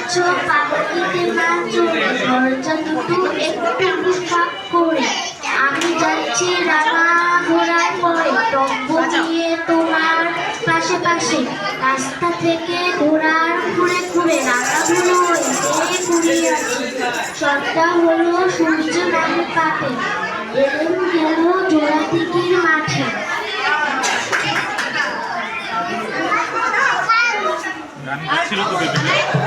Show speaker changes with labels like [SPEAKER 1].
[SPEAKER 1] চোখ পাখিতে মা চলে দরজা দুটো একটু ফাঁক করে আমি যাচ্ছি রাঙা ঘোড়ায় করে টব্ব দিয়ে তোমার পাশে পাশে রাস্তা থেকে ঘোড়ার ঘুরে ঘুরে রাঙাগুলো ঘুরিয়ে আছি সবটা হলো সূর্য নামে পাতে এলেন গেল জোড়া দিঘির মাঠে।
[SPEAKER 2] গান ছিল তো